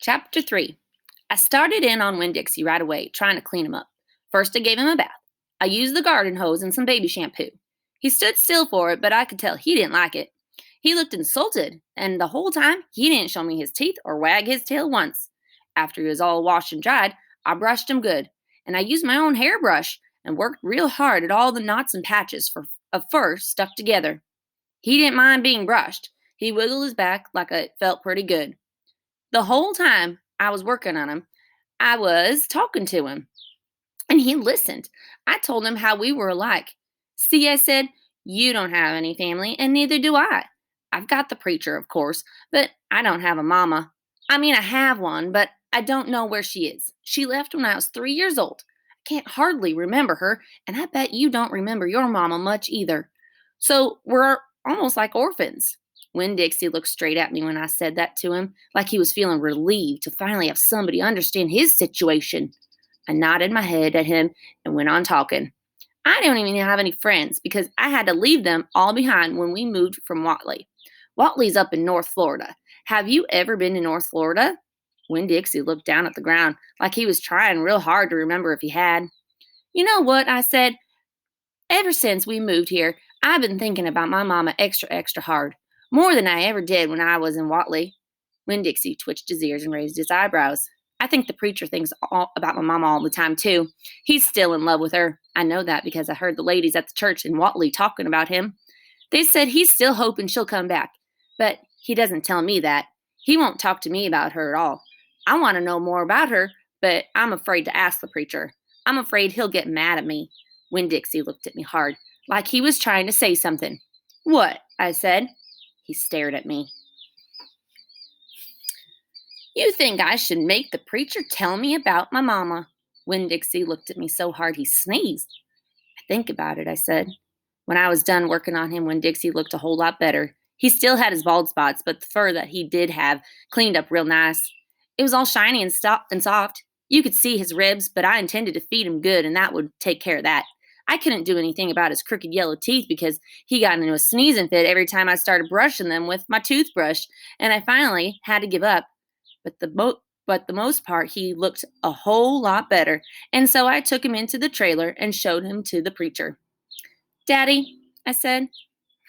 Chapter 3. I started in on Winn-Dixie right away, trying to clean him up. First, I gave him a bath. I used the garden hose and some baby shampoo. He stood still for it, but I could tell he didn't like it. He looked insulted, and the whole time, he didn't show me his teeth or wag his tail once. After he was all washed and dried, I brushed him good, and I used my own hairbrush and worked real hard at all the knots and patches of fur stuck together. He didn't mind being brushed. He wiggled his back like it felt pretty good. The whole time I was working on him, I was talking to him, and he listened. I told him how we were alike. See, I said, you don't have any family, and neither do I. I've got the preacher, of course, but I don't have a mama. I mean, I have one, but I don't know where she is. She left when I was 3 years old. I can't hardly remember her, and I bet you don't remember your mama much either. So we're almost like orphans. Winn-Dixie looked straight at me when I said that to him, like he was feeling relieved to finally have somebody understand his situation. I nodded my head at him and went on talking. I don't even have any friends because I had to leave them all behind when we moved from Watley. Watley's up in North Florida. Have you ever been to North Florida? Winn-Dixie looked down at the ground like he was trying real hard to remember if he had. You know what? I said. Ever since we moved here, I've been thinking about my mama extra hard. More than I ever did when I was in Watley. Winn-Dixie twitched his ears and raised his eyebrows. I think the preacher thinks about my mama all the time, too. He's still in love with her. I know that because I heard the ladies at the church in Watley talking about him. They said he's still hoping she'll come back. But he doesn't tell me that. He won't talk to me about her at all. I want to know more about her, but I'm afraid to ask the preacher. I'm afraid he'll get mad at me. Winn-Dixie looked at me hard, like he was trying to say something. What? I said. He stared at me. You think I should make the preacher tell me about my mama? Winn-Dixie looked at me so hard he sneezed. Think about it, I said. When I was done working on him, Winn-Dixie looked a whole lot better. He still had his bald spots, but the fur that he did have cleaned up real nice. It was all shiny and soft. You could see his ribs, but I intended to feed him good, and that would take care of that. I couldn't do anything about his crooked yellow teeth because he got into a sneezing fit every time I started brushing them with my toothbrush, and I finally had to give up. But the most part, he looked a whole lot better, and so I took him into the trailer and showed him to the preacher. Daddy, I said.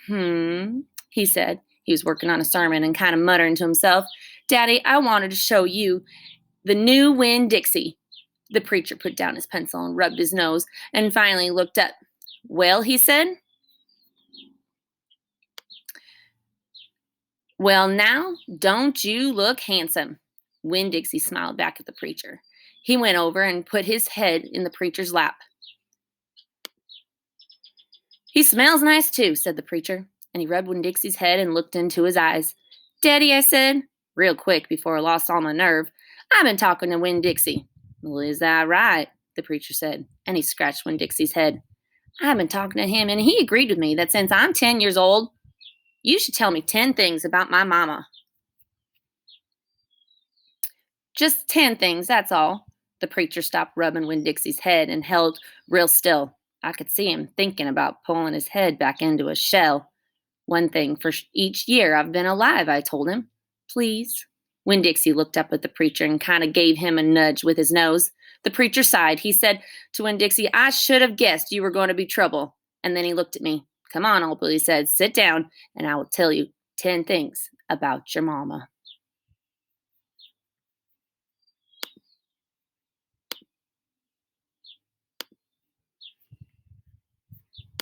He said. He was working on a sermon and kind of muttering to himself. Daddy, I wanted to show you the new Winn-Dixie. The preacher put down his pencil and rubbed his nose and finally looked up. Well, he said. Well, now, don't you look handsome? Winn-Dixie smiled back at the preacher. He went over and put his head in the preacher's lap. He smells nice, too, said the preacher, and he rubbed Winn-Dixie's head and looked into his eyes. Daddy, I said, real quick before I lost all my nerve, I've been talking to Winn-Dixie. Well, is that right? The preacher said, and he scratched Winn-Dixie's head. I've been talking to him, and he agreed with me that since I'm 10 years old, you should tell me 10 things about my mama. Just 10 things, that's all. The preacher stopped rubbing Winn-Dixie's head and held real still. I could see him thinking about pulling his head back into a shell. One thing for each year I've been alive, I told him. Please. Winn-Dixie looked up at the preacher and kind of gave him a nudge with his nose. The preacher sighed. He said to Winn-Dixie, I should have guessed you were going to be trouble. And then he looked at me. Come on, Opal, he said. Sit down, and I will tell you 10 things about your mama.